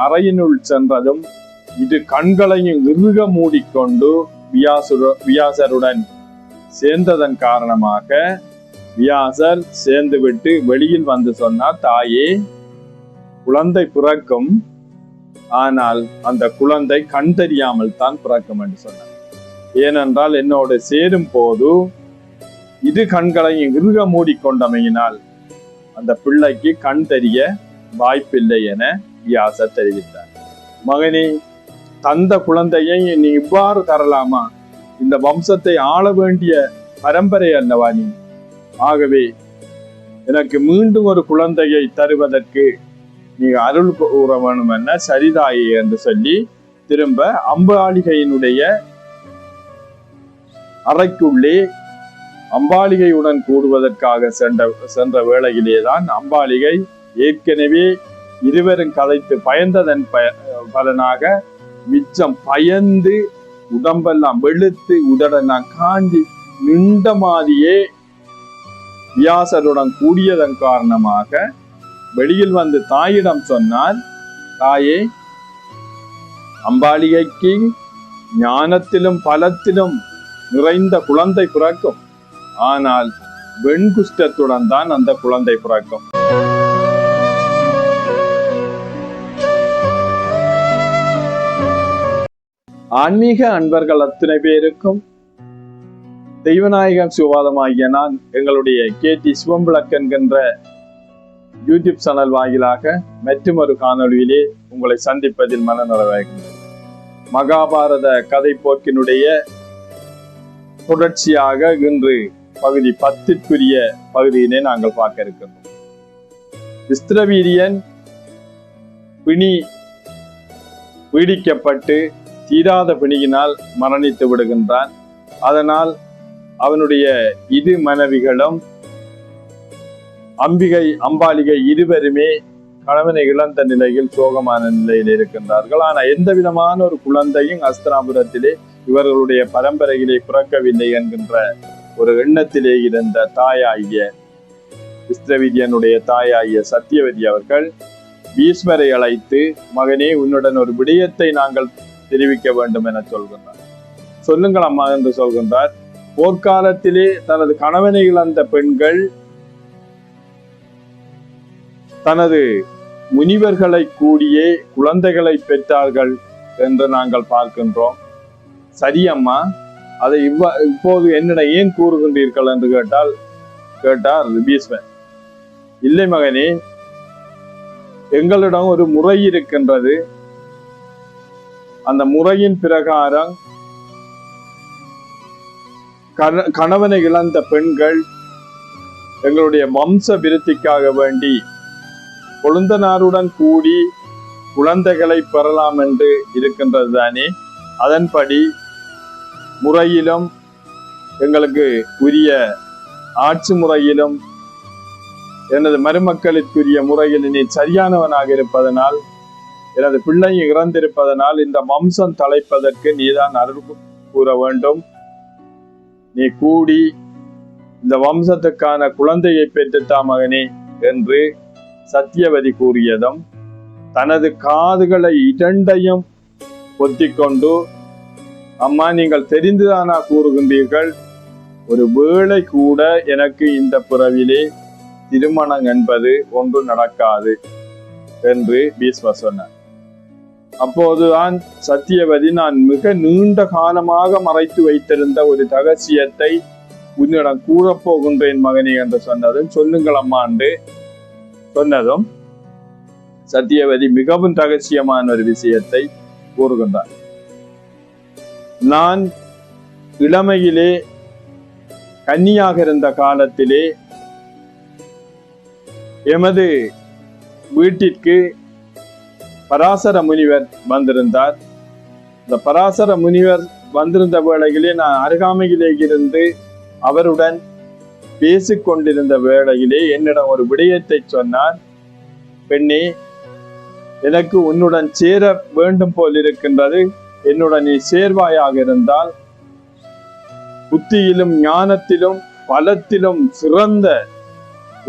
அறையினுள் சென்றதும் இது கண்களையும் இறுக மூடிக்கொண்டு வியாசருடன் சேர்ந்ததன் காரணமாக வியாசர் சேர்ந்துவிட்டு வெளியில் வந்து சொன்னார், தாயே, குழந்தை பிறக்கும், ஆனால் அந்த குழந்தை கண் தெரியாமல் தான் பிறக்கும் என்று சொன்னார். ஏனென்றால் என்னோடு சேரும் போது இது கண்களையும் இறுக மூடிக்கொண்டமையினால் அந்த பிள்ளைக்கு கண் தெரிய வாய்ப்பில்லை என வியாசர் தெரிவித்தார். மகனே, தந்த குழந்தையை நீ இவ்வாறு தரலாமா? இந்த வம்சத்தை ஆள வேண்டிய பரம்பரை அல்லவா நீ? ஆகவே எனக்கு மீண்டும் ஒரு குழந்தையை தருவதற்கு நீ அருள் கூற வேணும் என்ன, சரிதாயே என்று சொல்லி திரும்ப அம்பாலிகையினுடைய அறைக்குள்ளே அம்பாலிகையுடன் கூடுவதற்காக சென்ற வேளையிலேதான் அம்பாலிகை ஏற்கனவே இருவரும் கதைத்து பயந்ததன் பலனாக மிச்சம் பயந்து உடம்பெல்லாம் வெளுத்து உடலெல்லாம் காஞ்சி நின்ற மாதிரியே வியாசருடன் கூடியதன் காரணமாக வெளியில் வந்து தாயிடம் சொன்னார், தாயே, அம்பாலிகைக்கு ஞானத்திலும் பலத்திலும் நிறைந்த குழந்தை பிறக்கும், ஆனால் வெண்குஷ்டத்துடன் தான் அந்த குழந்தை பிறக்கும். ஆன்மீக அன்பர்கள் அத்தனை பேருக்கும் தெய்வநாயகன் சிவாதமாகிய நான் எங்களுடைய கேடி சிவம்பிளக் என்கின்ற யூடியூப் சேனல் வாயிலாக மற்றும் ஒரு காணொலியிலே உங்களை சந்திப்பதில் மன நிறைவாகின்றது. மகாபாரத கதை போக்கினுடைய தொடர்ச்சியாக இன்று பகுதி 10க்குரிய பகுதியினை நாங்கள் பார்க்க இருக்கின்றோம். விஸ்திரவீரியன் பிணி பீடிக்கப்பட்டு தீராத பிணியினால் மரணித்து விடுகின்றான். அதனால் அவனுடைய இரு மனைவிகளும் அம்பாலிகை இருவருமே கணவனை இழந்த நிலையில் சோகமான நிலையில் இருக்கின்றார்கள். ஆனால் எந்த விதமான ஒரு குழந்தையும் அஸ்தினாபுரத்திலே இவர்களுடைய பரம்பரையிலே பிறக்கவில்லை என்கின்ற ஒரு எண்ணத்திலே இருந்த தாயாகிய விஸ்திரவீரியனுடைய தாயாகிய சத்தியவதி அவர்கள் பீஷ்மரை அழைத்து, மகனே, உன்னுடன் ஒரு விடயத்தை நாங்கள் தெரிவிக்க வேண்டும் என சொல்கின்றார். சொல்லுங்கள் அம்மா என்று சொல்கின்றார். போர்க்காலத்திலே தனது கணவனை இழந்த பெண்கள் தனது முனிவர்களை கூடியே குழந்தைகளை பெற்றார்கள் என்று நாங்கள் பார்க்கின்றோம். சரி அம்மா, அதை இப்போது என்னிடம் ஏன் கூறுகின்றீர்கள் என்று கேட்டார் பீஷ்மர். இல்லை மகனே, எங்களிடம் ஒரு முறை இருக்கின்றது. அந்த முறையின் பிரகாரம் கணவனை இழந்த பெண்கள் எங்களுடைய வம்ச விருத்திக்காக வேண்டி கொழுந்தனாருடன் கூடி குழந்தைகளை பெறலாம் என்று இருக்கின்றது தானே. அதன்படி முறையிலும் எங்களுக்கு உரிய ஆட்சி முறையிலும் எனது மருமக்களுக்குரிய முறையில் நீ சரியானவனாக இருப்பதனால், எனது பிள்ளை இறந்திருப்பதனால் இந்த வம்சம் தலைப்பதற்கு நீதான் அருள் கூற வேண்டும். நீ கூடி இந்த வம்சத்துக்கான குழந்தையை பெற்றுத்தா மகனே என்று சத்தியவதி கூறியதும் தனது காதுகளை இரண்டையும் பொத்திக்கொண்டு, அம்மா, நீங்கள் தெரிந்துதானா கூறுகின்றீர்கள்? ஒரு வேளை கூட எனக்கு இந்த பிறவிலே திருமணம் என்பது ஒன்று நடக்காது என்று பீஷ்மர் சொன்னார். அப்போதுதான் சத்தியவதி, நான் மிக நீண்ட காலமாக மறைத்து வைத்திருந்த ஒரு ரகசியத்தை உன்னிடம் கூறப்போகின்றேன் மகனே என்று சொன்னதும், சொல்லுங்கள் அம்மா என்று சொன்னதும் சத்தியவதி மிகவும் ரகசியமான ஒரு விஷயத்தை கூறுகின்றார். நான் இளமையிலே கன்னியாக இருந்த காலத்திலே எமது வீட்டிற்கு பராசர முனிவர் வந்திருந்தார். இந்த பராசர முனிவர் வந்திருந்த வேளையிலே நான் அருகாமையிலே இருந்து அவருடன் பேசிக்கொண்டிருந்த வேளையிலே என்னிடம் ஒரு விடயத்தை சொன்னார். பெண்ணே, எனக்கு உன்னுடன் சேர வேண்டும் போல் இருக்கின்றது. என்னுடன் நீ சேர்வாயாக இருந்தால் புத்தியிலும் ஞானத்திலும் பலத்திலும் சிறந்த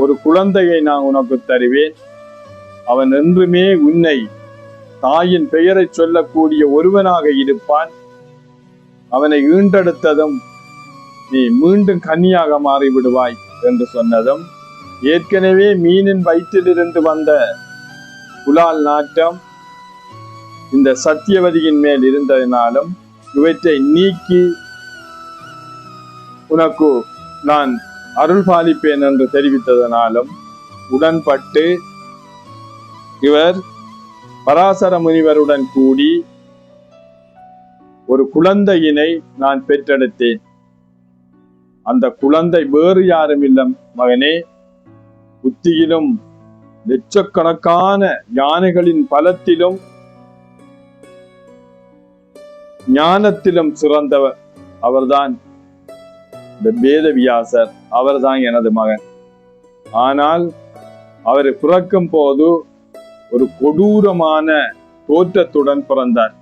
ஒரு குழந்தையை நான் உனக்கு தருவேன். அவன் என்றுமே உன்னை தாயின் பெயரை சொல்லக்கூடிய ஒருவனாக இருப்பான். அவனை ஈண்டெடுத்ததும் நீ மீண்டும் கன்னியாக மாறிவிடுவாய் என்று சொன்னதும், ஏற்கனவே மீனின் வயிற்றிலிருந்து வந்த புலால் நாட்டம் இந்த சத்தியவதியின் மேல் இருந்ததினாலும், இவற்றை நீக்கி உனக்கு நான் அருள் பாலிப்பேன் என்று தெரிவித்ததனாலும் உடன்பட்டு இவர் பராசர முனிவருடன் கூடி ஒரு குழந்தையினை நான் பெற்றெடுத்தேன். அந்த குழந்தை வேறு யாரும் இல்லை மகனே, புத்தியிலும் லட்சக்கணக்கான யானைகளின் பலத்திலும் ஞானத்திலும் சிறந்தவர் அவர்தான் இந்த வேதவியாசர். அவர்தான் எனது மகன். ஆனால் அவர் பிறக்கும் போது ஒரு கொடூரமான தோற்றத்துடன் பிறந்தார்.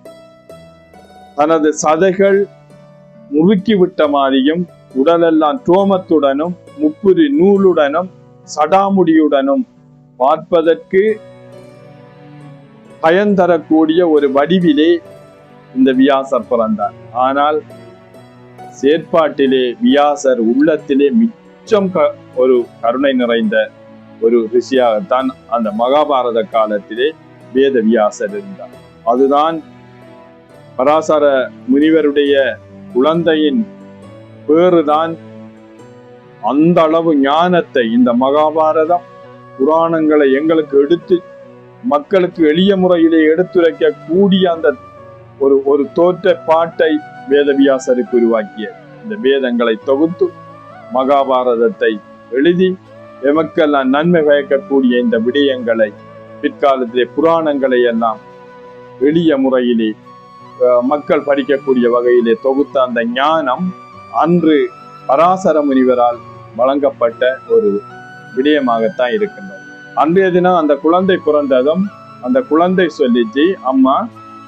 தனது சதைகள் முறுக்கிவிட்ட மாதிரியும், உடலெல்லாம் டோமத்துடனும் முப்புரி நூலுடனும் சடாமுடியுடனும் பார்ப்பதற்கு பயந்தரக்கூடிய ஒரு வடிவிலே இந்த வியாசர் பிறந்தார். ஆனால் செயற்பாட்டிலே வியாசர் உள்ளத்திலே மிச்சம் ஒரு கருணை நிறைந்த ஒரு ரிஷியாகத்தான் அந்த மகாபாரத காலத்திலே வேத வியாசர் இருந்தார். அதுதான் பராசர முனிவருடைய குழந்தையின் பேறுதான் அந்த அளவு ஞானத்தை இந்த மகாபாரதம் புராணங்களை எங்களுக்கு எடுத்து மக்களுக்கு எளிய முறையிலே எடுத்துரைக்க கூடிய அந்த ஒரு தோற்ற பாட்டை வேதவியாசருக்கு உருவாக்கிய இந்த வேதங்களை தொகுத்து மகாபாரதத்தை எழுதி எமக்கெல்லாம் நன்மை பயக்கக்கூடிய இந்த விடயங்களை பிற்காலத்திலே புராணங்களை எல்லாம் எளிய முறையிலே மக்கள் படிக்கக்கூடிய வகையிலே தொகுத்த அந்த ஞானம் அன்று பராசர முனிவரால் வழங்கப்பட்ட ஒரு விடயமாகத்தான் இருக்கின்றது. அன்றைய தினம் அந்த குழந்தை பிறந்ததும் அந்த குழந்தை சொல்லிச்சு, அம்மா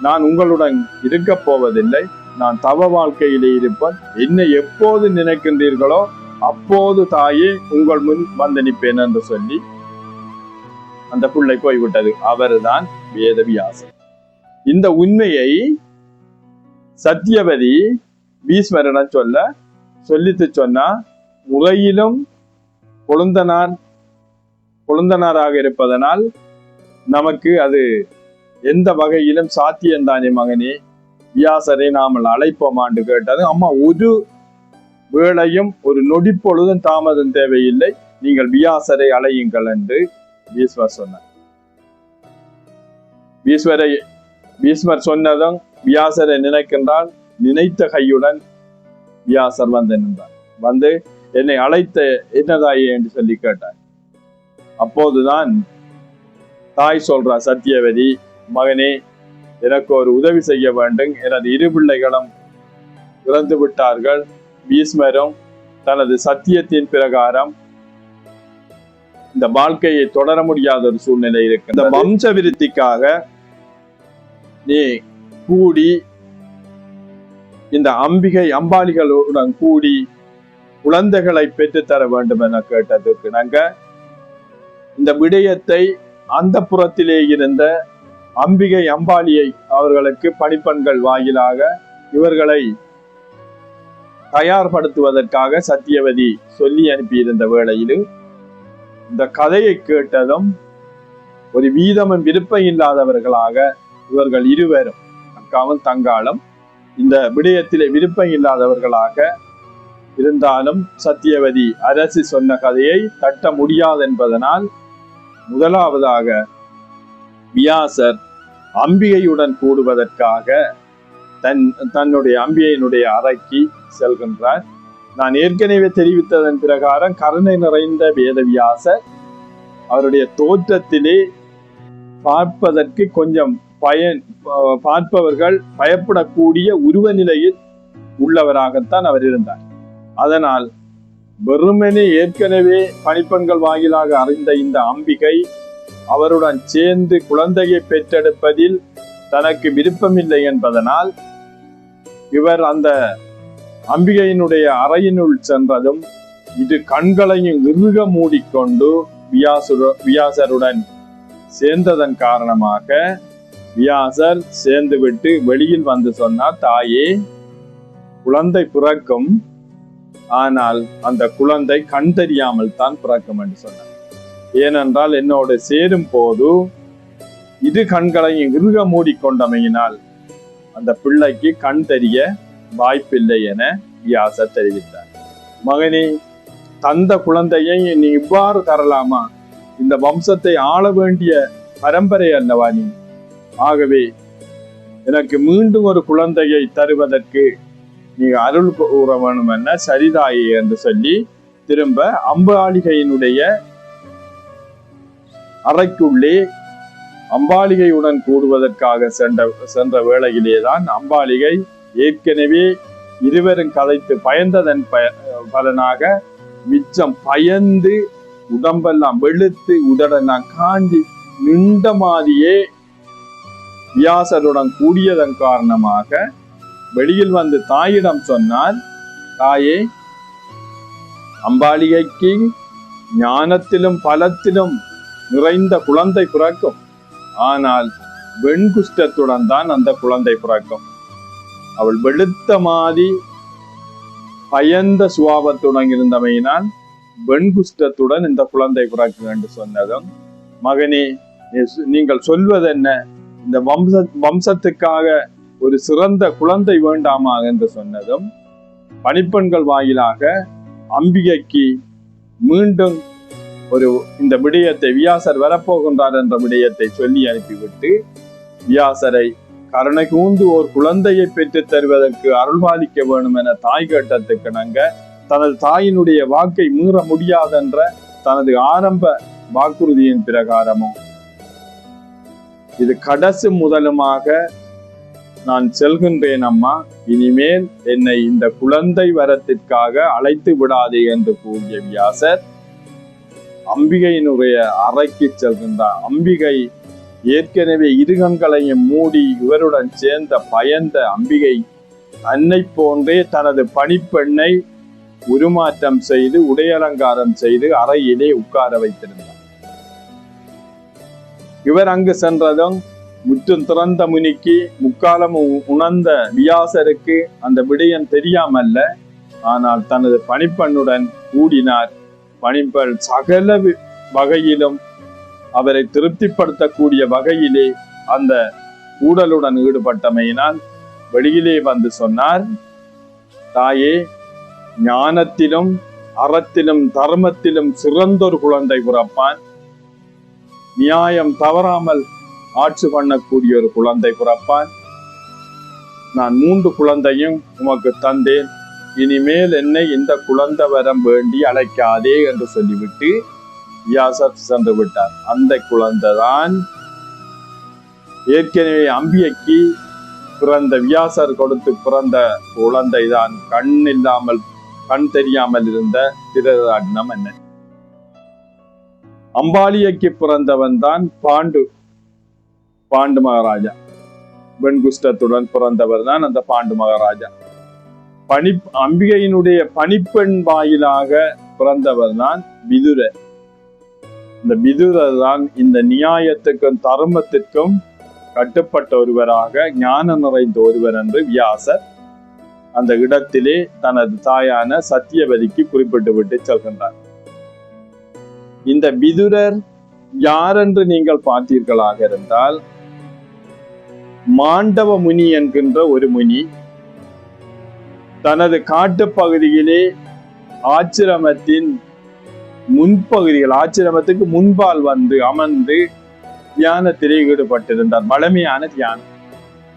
நான் உங்களுடன் இருக்க போவதில்லை, நான் தவ வாழ்க்கையிலே இருப்பேன், என்னை எப்போது நினைக்கின்றீர்களோ அப்போது தாயே உங்கள் முன் வந்து நிற்பேன் என்று சொல்லி அந்த பிள்ளை போய்விட்டது. அவர்தான் வேதவியாசர். இந்த உண்மையை சத்தியவதி பீஷ்மரிடம் சொல்லித்து சொன்னா, முறையிலும் கொழுந்தனாராக இருப்பதனால் நமக்கு அது எந்த வகையிலும் சாத்தியம்தானே மகனே, வியாசரை நாமல் அழைப்போமான்னு கேட்டது. அம்மா ஒரு வேளையும் ஒரு நொடி பொழுதும் தாமதம் தேவையில்லை, நீங்கள் வியாசரை அழையுங்கள் என்று பீஷ்மர் சொன்னார். பீஷ்மர் சொன்னதும் வியாசரை நினைக்கின்றால் நினைத்த கையுடன் வியாசர் வந்து நின்றார். வந்து என்னை அழைத்த என்னதாயே என்று சொல்லி கேட்டார். அப்போதுதான் தாய் சொல்றா, சத்தியவதி மகனே, எனக்கு ஒரு உதவி செய்ய வேண்டும், எனது இரு பிள்ளைகளும் இறந்து விட்டார்கள், பீஷ்மரும் தனது சத்தியத்தின் பிரகாரம் இந்த வாழ்க்கையை தொடர முடியாத ஒரு சூழ்நிலை இருக்கு. இந்த வம்ச விருத்திக்காக நீ கூடி இந்த அம்பாளிகளுடன் கூடி குழந்தைகளை பெற்றுத்தர வேண்டும் என கேட்டதுக்கு நாங்க இந்த விடயத்தை அந்த புறத்திலே இருந்த அம்பிகை அம்பாளியை அவர்களுக்கு பணிப்பெண்கள் வாயிலாக இவர்களை தயார்படுத்துவதற்காக சத்தியவதி சொல்லி அனுப்பியிருந்த வேளையில் இந்த கதையை கேட்டதும் ஒரு வீதமும் விருப்பம் இல்லாதவர்களாக இவர்கள் இருவரும், அக்காவும் தங்காலும், இந்த விடயத்திலே விருப்பம் இல்லாதவர்களாக இருந்தாலும் சத்தியவதி அரசி சொன்ன கதையை தட்ட முடியாது என்பதனால் முதலாவதாக வியாசர் அம்பிகையுடன் கூடுவதற்காக தன்னுடைய அம்பிகையினுடைய அறைக்கு செல்கின்றார். நான் ஏற்கனவே தெரிவித்ததன் பிரகாரம் கருணை நிறைந்த வேதவியாசர் அவருடைய தோற்றத்திலே பார்ப்பதற்கு கொஞ்சம் பார்ப்பவர்கள் பயப்படக்கூடிய உருவ நிலையில் உள்ளவராகத்தான் அவர் இருந்தார். அதனால் வெறுமனே ஏற்கனவே பணிப்பெண்கள் வாயிலாக அறிந்த இந்த அம்பிகை அவருடன் சேர்ந்து குழந்தையை பெற்றெடுப்பதில் தனக்கு விருப்பமில்லை என்பதனால் இவர் அந்த அம்பிகையினுடைய அறையினுள் சென்றதும் இது கண்களையும் இறுக மூடிக்கொண்டு வியாசருடன் சேர்ந்ததன் காரணமாக வியாசர் சேர்ந்து விட்டு வெளியில் வந்து சொன்னார், தாயே, குழந்தை பிறக்கும், ஆனால் அந்த குழந்தை கண் தெரியாமல் தான் பிறக்கும் என்று சொன்னார். ஏனென்றால் என்னோடு சேரும் போது இரு கண்களையும் இறுக மூடிக்கொண்டமையினால் அந்த பிள்ளைக்கு கண் தெரிய வாய்ப்பில்லை என வியாசர் தெரிவித்தார். மகனே, தந்த குழந்தையை நீ இவ்வாறு தரலாமா? இந்த வம்சத்தை ஆள வேண்டிய பரம்பரை அல்லவா நீ? ஆகவே எனக்கு மீண்டும் ஒரு குழந்தையை தருவதற்கு நீ அருள் கூற வேணும் என்ன, சரிதாயே என்று சொல்லி திரும்ப அம்பாலிகையினுடைய அறைக்குள்ளே அம்பாலிகையுடன் கூடுவதற்காக சென்ற வேளையிலேதான் அம்பாலிகை ஏற்கனவே இருவரும் கதைத்து பயந்ததன் பலனாக மிச்சம் பயந்து உடம்பெல்லாம் வெளுத்து உடலெல்லாம் காஞ்சி நின்ற மாதிரியே வியாசருடன் கூடியதன் காரணமாக வெளியில் வந்து தாயிடம் சொன்னார், தாயே, அம்பாலிகைக்கு ஞானத்திலும் பலத்திலும் நிறைந்த குழந்தை பிறக்கும், ஆனால் வெண்குஷ்டத்துடன் தான் அந்த குழந்தை பிறக்கும். அவள் வெளுத்த மாதிரி பயந்த சுபாவத்துடன் இருந்தமையினால் வெண்குஷ்டத்துடன் இந்த குழந்தை பிறக்கும் என்று சொன்னதும், மகனே, நீங்கள் சொல்வது என்ன? இந்த வம்சத்துக்காக ஒரு சிறந்த குழந்தை வேண்டாமா என்று சொன்னதும், பணிப்பெண்கள் வாயிலாக அம்பிகைக்கு மீண்டும் இந்த விடயத்தை, வியாசர் வரப்போகின்றார் என்ற விடயத்தை சொல்லி அனுப்பிவிட்டு வியாசரை கருணை கூர்ந்து ஒரு குழந்தையை பெற்றுத் தருவதற்கு அருள்பாலிக்க வேண்டும் என தாய் கேட்டதுக்கு நாங்க தனது தாயினுடைய வாக்கை மீற முடியாதென்ற தனது ஆரம்ப வாக்குறுதியின் பிரகாரமும் இது கடைசி முதலுமாக நான் செல்கின்றேன் அம்மா, இனிமேல் என்னை இந்த குழந்தை வரத்திற்காக அழைத்து விடாதே என்று கூறிய வியாசர் அம்பிகையினுடைய அறைக்கு செல்கின்றார். அம்பிகை ஏற்கனவே இருகண்களையும் மூடி இவருடன் சேர்ந்த பயந்த அம்பிகை அன்னை போன்றே தனது பணிப்பெண்ணை உருமாற்றம் செய்து உடையலங்காரம் செய்து அறையிலே உட்கார வைத்திருந்தார். இவர் அங்கு சென்றதும் முற்றும் திறந்த முனிக்கு முக்காலம் உணர்ந்த வியாசருக்கு அந்த விடயம் தெரியாமல்ல, ஆனால் தனது பணிப்பெண்ணுடன் கூடினார். பணிப்பெண் சகல வகையிலும் அவரை திருப்திப்படுத்தக்கூடிய வகையிலே அந்த கூடலுடன் ஈடுபட்டமையினால் வெளியிலே வந்து சொன்னார், தாயே, ஞானத்திலும் அறத்திலும் தர்மத்திலும் சிறந்தொரு குழந்தை பிறப்பான், நியாயம் தவறாமல் ஆட்சி பண்ணக்கூடிய ஒரு குழந்தை பிறப்பான். நான் 3 குழந்தையும் உமக்கு தந்தேன், இனிமேல் என்னை இந்த குழந்தை வரம் வேண்டி அழைக்காதே என்று சொல்லிவிட்டு வியாசர் சென்று விட்டார். அந்த குழந்தைதான் ஏற்கனவே அம்பிகைக்கு பிறந்த வியாசர் கொடுத்து பிறந்த குழந்தைதான் கண் தெரியாமல் இருந்த திருதராட்டினம் என்ன. அம்பாலிகைக்கு பிறந்தவன் தான் பாண்டு மகாராஜா. வெண்குஷ்டத்துடன் பிறந்தவர் தான் அந்த பாண்டு மகாராஜா. அம்பிகையினுடைய பணிப்பெண் வாயிலாக பிறந்தவர் தான் விதுரர். இந்த விதுரர் தான் இந்த நியாயத்துக்கும் தர்மத்திற்கும் கட்டுப்பட்ட ஒருவராக ஞானம் நிறைந்த ஒருவர் என்று வியாசர் அந்த இடத்திலே தனது தாயான சத்தியவதிக்கு குறிப்பிட்டு விட்டு செல்கின்றார். இந்த விதுரர் யார் என்று நீங்கள் பார்த்தீர்களாக இருந்தால், மாண்டவ முனி என்கின்ற ஒரு முனி தனது காட்டு பகுதியிலே ஆச்சிரமத்தின் முன்பகுதிகள், ஆச்சிரமத்துக்கு முன்பால் வந்து அமர்ந்து தியானத்திலே ஈடுபட்டிருந்தார். வளமையான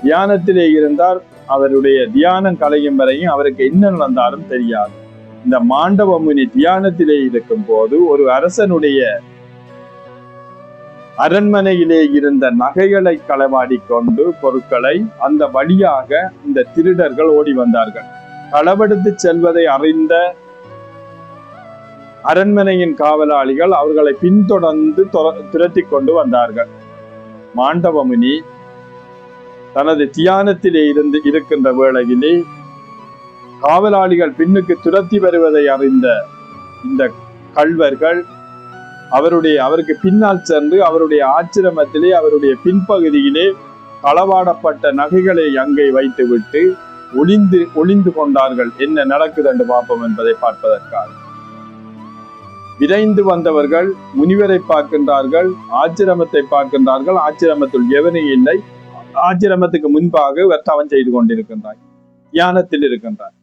தியானத்திலே இருந்தார். அவருடைய தியானம் கலையும் வரையும் அவருக்கு என்ன நடந்தாலும் தெரியாது. இந்த மாண்டவ முனி தியானத்திலே இருக்கும் போது ஒரு அரசனுடைய அரண்மனையிலே இருந்த நகைகளை களவாடி கொண்டு பொருட்களை அந்த வழியாக இந்த திருடர்கள் ஓடி வந்தார்கள். களவெடுத்து செல்வதை அறிந்த அரண்மனையின் காவலாளிகள் அவர்களை பின்தொடர்ந்து துரத்தி கொண்டு வந்தார்கள். மாண்டவ முனி தனது தியானத்திலே இருக்கின்ற வேளையிலே காவலாளிகள் பின்னுக்கு துரத்தி வருவதை அறிந்த இந்த கள்வர்கள் அவருக்கு பின்னால் சென்று அவருடைய ஆச்சிரமத்திலே அவருடைய பின்பகுதியிலே களவாடப்பட்ட நகைகளை அங்கே வைத்துவிட்டு ஒளிந்து கொண்டார்கள். என்ன நடக்குது என்று பார்ப்போம் என்பதை பார்ப்பதற்காக விரைந்து வந்தவர்கள் முனிவரை பார்க்கின்றார்கள், ஆச்சிரமத்தை பார்க்கின்றார்கள். ஆச்சிரமத்தில் எவனும் இல்லை. ஆச்சிரமத்துக்கு முன்பாக இவர் தவம் செய்து கொண்டிருக்கின்றார், தியானத்தில் இருக்கின்றார்.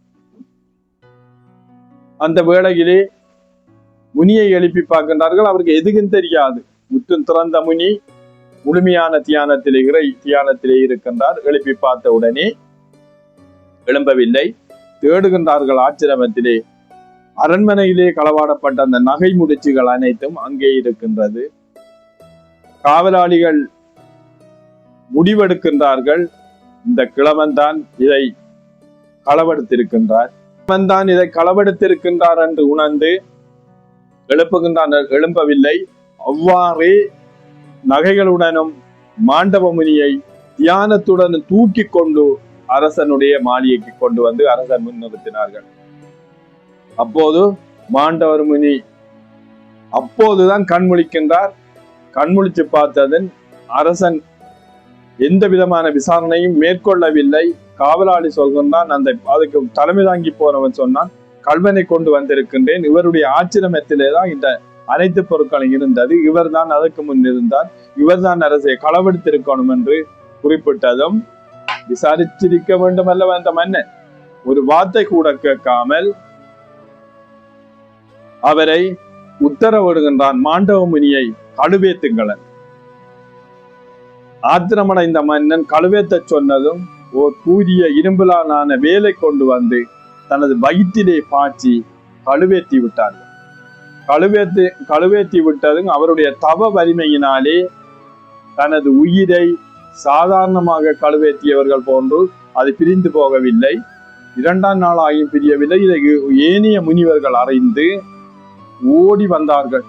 அந்த வேளையிலே முனியை எழுப்பி பார்க்கின்றார்கள். அவருக்கு எதுவும் தெரியாது. முற்றும் திறந்த முனி முழுமையான தியானத்திலே இருக்கின்றார். எழுப்பி பார்த்த உடனே எழும்பவில்லை. தேடுகின்றார்கள் ஆச்சிரமத்திலே. அரண்மனையிலே களவாடப்பட்ட அந்த நகை முடிச்சுகள் அனைத்தும் அங்கே இருக்கின்றது. காவலாளிகள் முடிவெடுக்கின்றார்கள், இந்த கிழவன் தான் இதை களவெடுத்திருக்கின்றார், இதை களவெடுத்திருக்கின்றார் என்று உணர்ந்து எழுப்புகின்றார். எழும்பவில்லை. அவ்வாறே நகைகளுடனும் மாண்டவ முனியை தியானத்துடன் தூக்கி கொண்டு அரசனுடைய மாளிகைக்கு கொண்டு வந்து அரசன் முன் நிறுத்தினார்கள். அப்போது மாண்டவர் முனி அப்போதுதான் கண்முழிக்கின்றார். கண்முழிச்சு பார்த்ததன் அரசன் எந்த விதமான விசாரணையும் மேற்கொள்ளவில்லை. காவலாளி சொல்கின்றான், அதுக்கு தலைமை தாங்கி போனவன் சொன்னான், கல்வனை கொண்டு வந்திருக்கின்றேன், இவருடைய ஆச்சிரமத்திலேதான் இந்த அனைத்து பொருட்களும் இருந்தது, இவர் தான் அதற்கு முன் இருந்தார், இவர் தான் அரசை களவெடுத்திருக்கணும் என்று குறிப்பிட்டதும் விசாரிச்சிருக்க வேண்டும் அல்லவா அந்த மன்னன். ஒரு வார்த்தை கூட கேட்காமல் அவரை உத்தரவிடுகின்றான், மாண்டவ முனியை கழுவேத்துங்களன். ஆத்திரமடைந்த மன்னன் கழுவேத்த சொன்னதும் ஓர் கூரிய இரும்புலான வேலை கொண்டு வந்து தனது வயிற்றிலே பாய்ச்சி கழுவேத்தி விட்டார்கள். கழுவேத்தி விட்டதும் அவருடைய தவ வலிமையினாலே தனது உயிரை சாதாரணமாக கழுவேற்றியவர்கள் போன்று அது பிரிந்து போகவில்லை. 2ஆம் நாளாயும் பிரியவில்லை. இதை ஏனைய முனிவர்கள் அறிந்து ஓடி வந்தார்கள்.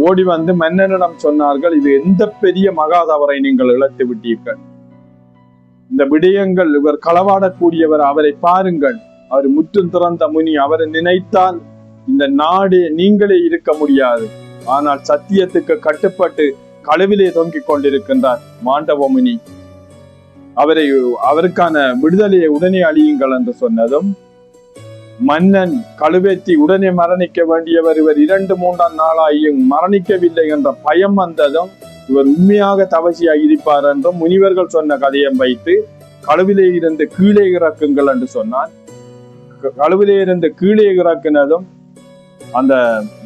ஓடி வந்து மன்னனிடம் சொன்னார்கள், இது எந்த பெரிய மகாதவரை நீங்கள் இழத்து விட்டீர்கள், இந்த விடயங்கள், இவர் களவாடக்கூடியவர், அவரை பாருங்கள், அவர் முற்றும் திறந்த முனி, அவரை நினைத்தால் இந்த நாடு நீங்களே இருக்க முடியாது. ஆனால் சத்தியத்துக்கு கட்டுப்பட்டு களவிலே தொங்கிக் கொண்டிருக்கின்றார் மாண்டவ முனி, அவருக்கான விடுதலையை உடனே அழியுங்கள் என்று சொன்னதும் மன்னன் கழுவேத்தி உடனே மரணிக்க வேண்டியவர் இவர் 2-3 நாளாயும் மரணிக்கவில்லை என்ற பயம் வந்ததும் இவர் உண்மையாக தவசியாக இருப்பார் என்றும் முனிவர்கள் சொன்ன கதையை வைத்து கழுவிலே இருந்து கீழே இறக்குங்கள் என்று சொன்னான். கழுவிலே இருந்து கீழே இறக்கினதும் அந்த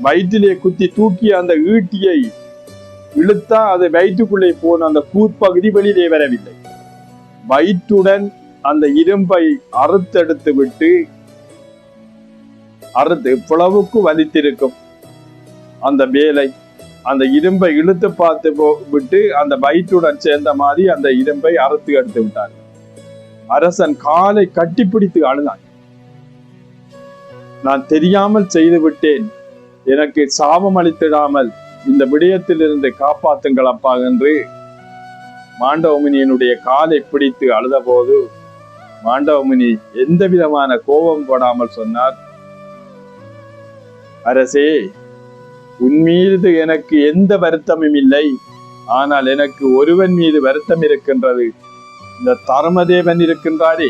வயிற்றிலே குத்தி தூக்கி அந்த ஈட்டியை இழுத்தா அது வயிற்றுக்குள்ளே போன அந்த கூர்பகுதி வெளியிலே வரவில்லை. வயிற்றுடன் அந்த இரும்பை அறுத்தெடுத்து விட்டு புலவுக்கு வலித்திருக்கும் அந்த வேலை, அந்த இரும்பை இழுத்து பார்த்து விட்டு அந்த வயிற்றுடன் சேர்ந்த மாதிரி அந்த இரும்பை அறுத்து எடுத்து விட்டார். அரசன் காலை கட்டிப்பிடித்து அழுதான். நான் தெரியாமல் செய்து விட்டேன், எனக்கு சாபம் அளித்திடாமல் இந்த விடயத்திலிருந்து காப்பாத்துங்கள் அப்பா என்று மாண்டவமுனியினுடைய காலை பிடித்து அழுத போது மாண்டவமுனி எந்த விதமான கோபம் போடாமல் சொன்னார், அரசே, உன் மீது எனக்கு எந்த வருத்தமும் இல்லை, ஆனால் எனக்கு ஒருவன் மீது வருத்தம் இருக்கின்றது. இந்த தர்மதேவன் இருக்கின்றாரே,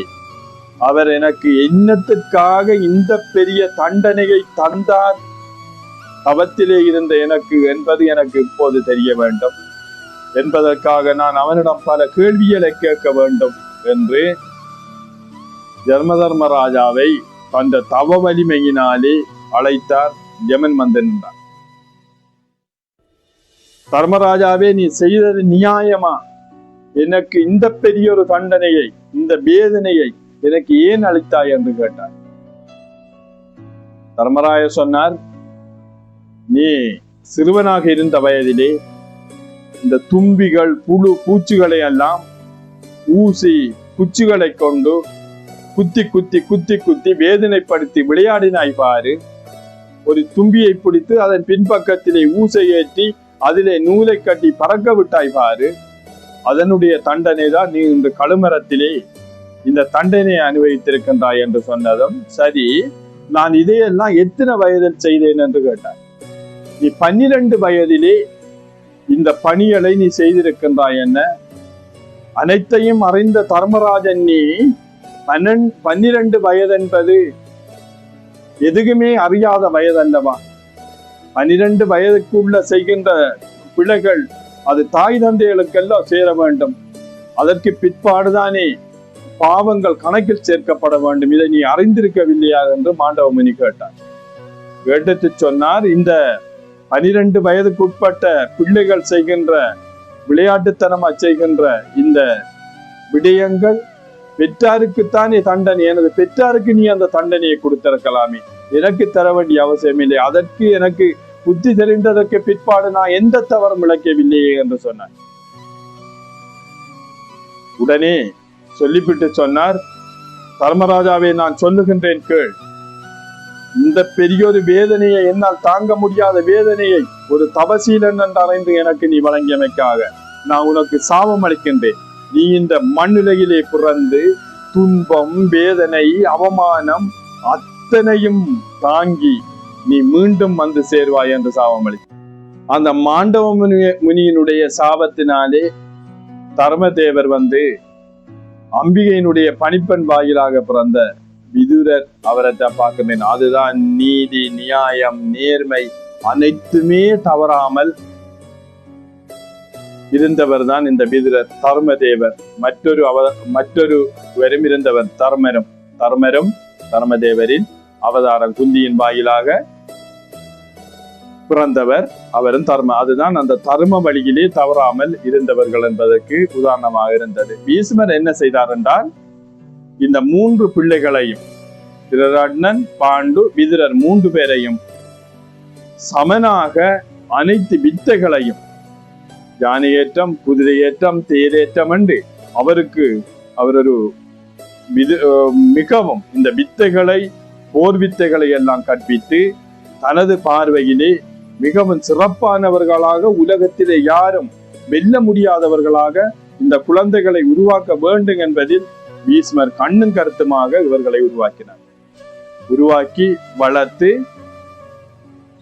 அவர் எனக்கு என்னத்திற்காக இந்த பெரிய தண்டனையை தந்தார் தவத்திலே இருந்த எனக்கு என்பது எனக்கு இப்போது தெரிய வேண்டும் என்பதற்காக நான் அவனிடம் பல கேள்விகளை கேட்க வேண்டும் என்று தர்மராஜாவை அந்த தவ வலிமையினாலே அழைத்தார். யமன் வந்து நின்றார். தர்மராஜாவே, நீ செய்தது நியாயமா? எனக்கு இந்த பெரிய ஒரு தண்டனையை, இந்த வேதனையை எனக்கு ஏன் அளித்தாய் என்று கேட்டார். தர்மராஜர் சொன்னார், நீ சிறுவனாக இருந்த வயதிலே இந்த தும்பிகள், புழு, பூச்சிகளை எல்லாம் ஊசி குச்சிகளை கொண்டு குத்தி குத்தி குத்தி குத்தி வேதனைப்படுத்தி விளையாடினாய் பாரு. ஒரு தும்பியை பிடித்து அதன் பின்பக்கத்திலே ஊசை ஏற்றி அதிலே நூலை கட்டி பறக்க விட்டாய் பாரு. அதனுடைய தண்டனை தான் நீ இந்த கழுமரத்திலே இந்த தண்டனை அனுபவித்திருக்கின்றாய் என்று சொன்னதும், சரி, நான் இதையெல்லாம் எத்தனை வயதில் செய்தேன் என்று கேட்டார். நீ 12 வயதிலே இந்த பணிகளை நீ செய்திருக்கின்றாய் என்ன? அனைத்தையும் அறிந்த தர்மராஜன் நீ 12 வயது என்பது எதுவுமே அறியாத வயதல்லவா? 12 வயதுக்குள்ள செய்கின்ற பிள்ளைகள் அது தாய் தந்தைகளுக்கெல்லாம் சேர வேண்டும். அதற்கு பிற்பாடுதானே பாவங்கள் கணக்கில் சேர்க்கப்பட வேண்டும். இதை நீ அறிந்திருக்கவில்லையா என்று மாண்டவமுனி கேட்டார். கேட்டு சொன்னார், இந்த 12 வயதுக்குட்பட்ட பிள்ளைகள் செய்கின்ற விளையாட்டுத்தனமா செய்கின்ற இந்த விடயங்கள் பெற்றாருக்குத்தானே தண்டனை. எனது பெற்றாருக்கு நீ அந்த தண்டனையை கொடுத்திருக்கலாமே, எனக்கு தர வேண்டிய அவசியம் இல்லை. அதற்கு எனக்கு புத்தி தெரிந்ததற்கு பிற்பாடு நான் எந்த தவறும் இழைக்கவில்லையே என்று சொன்னார். உடனே சொல்லிவிட்டு சொன்னார், தர்மராஜாவே, நான் சொல்லுகின்றேன் கேள். இந்த பெரியொரு வேதனையை, என்னால் தாங்க முடியாத வேதனையை ஒரு தபசீலன் என்று அறிந்து எனக்கு நீ வழங்கியமைக்காக நான் உனக்கு சாபம் அளிக்கின்றேன். நீ இந்த மண்ணுலகிலே பிறந்து துன்பம், வேதனை, அவமானம் அத்தனையும் தாங்கி நீ மீண்டும் வந்து சேர்வாய் என்று சாபம் அளிக்க. அந்த மாண்டவ முனியினுடைய சாபத்தினாலே தர்மதேவர் அம்பிகையினுடைய பணிப்பெண் வாயிலாக பிறந்த விதுரர், அவரை பார்க்கிறேன். அதுதான் நீதி, நியாயம், நேர்மை அனைத்துமே தவறாமல் இருந்தவர் தான் இந்த விதுரர். தர்மதேவர் மற்றொரு வரும் இருந்தவர் தர்மரும் தர்மதேவரின் அவதாரம். குந்தியின் வாயிலாக பிறந்தவர் அவரும் அதுதான் அந்த தர்ம வழியிலே தவறாமல் இருந்தவர்கள் என்பதற்கு உதாரணமாக இருந்தது. பீஷ்மர் என்ன செய்தார் என்றால், இந்த 3 பிள்ளைகளையும், திருதராட்டிரன், பாண்டு, விதுரர் 3 பேரையும் சமனாக அனைத்து வித்தைகளையும், யானையேற்றம், குதிரையேற்றம், தேரேற்றம் என்று அவர் ஒரு மிகவும் இந்த வித்தைகளை, போர் வித்தைகளை எல்லாம் கற்பித்து தனது பார்வையிலே மிகவும் சிறப்பானவர்களாக, உலகத்திலே யாரும் வெல்ல முடியாதவர்களாக இந்த குழந்தைகளை உருவாக்க வேண்டும் என்பதில் பீஷ்மர் கண்ணும் கருத்துமாக இவர்களை உருவாக்கினார். உருவாக்கி வளர்த்து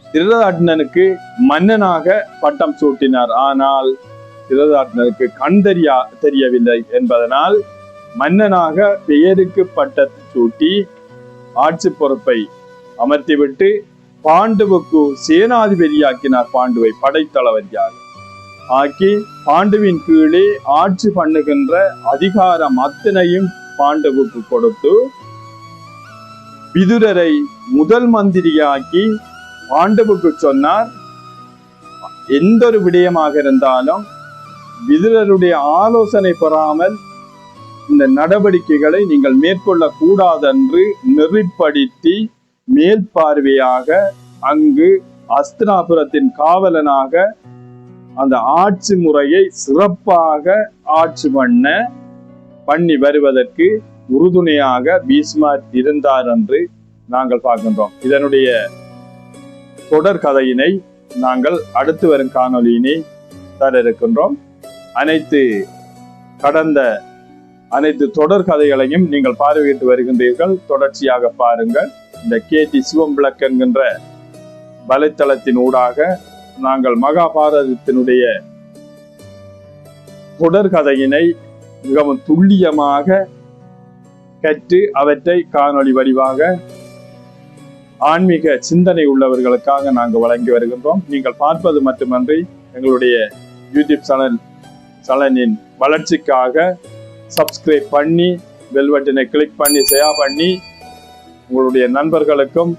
திருதராட்டிரனுக்கு மன்னனாக பட்டம் சூட்டினார். ஆனால் திருதராட்டிரனுக்கு கண் தெரியவில்லை என்பதனால் மன்னனாக பெயருக்கு பட்டத்தை சூட்டி ஆட்சி பொறுப்பை அமர்த்திவிட்டு பாண்டுவுக்கு சேனாதிபதியாக்கினார். பாண்டுவை படைத்தளபதியாக ஆக்கி பாண்டுவின் கீழே ஆட்சி பண்ணுகின்ற அதிகாரம் அத்தனையும் பாண்டுவுக்கு கொடுத்து விதுரரை முதல் மந்திரியாக்கி பாண்டுவுக்கு சொன்னார், எந்த ஒரு விடயமாக இருந்தாலும் விதுரருடைய ஆலோசனை பெறாமல் இந்த நடவடிக்கைகளை நீங்கள் மேற்கொள்ள கூடாதென்று நெறிப்படுத்தி மேல் பார்வையாக அங்கு அஸ்தினாபுரத்தின் காவலனாக அந்த ஆட்சி முறையை சிறப்பாக ஆட்சி பண்ணி வருவதற்கு உறுதுணையாக பீஷ்மர் இருந்தார் என்று நாங்கள் பார்க்கின்றோம். இதனுடைய தொடர் கதையினை நாங்கள் அடுத்து வரும் காணொலியினை தர இருக்கின்றோம். அனைத்து தொடர் கதைகளையும் நீங்கள் பார்வையிட்டு வருகின்றீர்கள். தொடர்ச்சியாக பாருங்கள். இந்த KT சிவம் விளக்கு என்கின்ற வலைத்தளத்தின் ஊடாக நாங்கள் மகாபாரதத்தினுடைய தொடர் கதையினை மிகவும் துல்லியமாக கற்று அவற்றை காணொளி வடிவாக ஆன்மீக சிந்தனை உள்ளவர்களுக்காக நாங்கள் வழங்கி வருகின்றோம். நீங்கள் பார்ப்பது மட்டுமன்றி எங்களுடைய யூடியூப் சேனலின் வளர்ச்சிக்காக சப்ஸ்கிரைப் பண்ணி பெல் பட்டனை கிளிக் பண்ணி ஷேர் பண்ணி உங்களுடைய நண்பர்களுக்கும்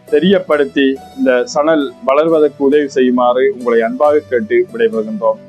தெரியப்படுத்தி இந்த சேனல் வளர்வதற்கு உதவி செய்யுமாறு உங்களை அன்பாக கேட்டு விடைபெறுகின்றோம்.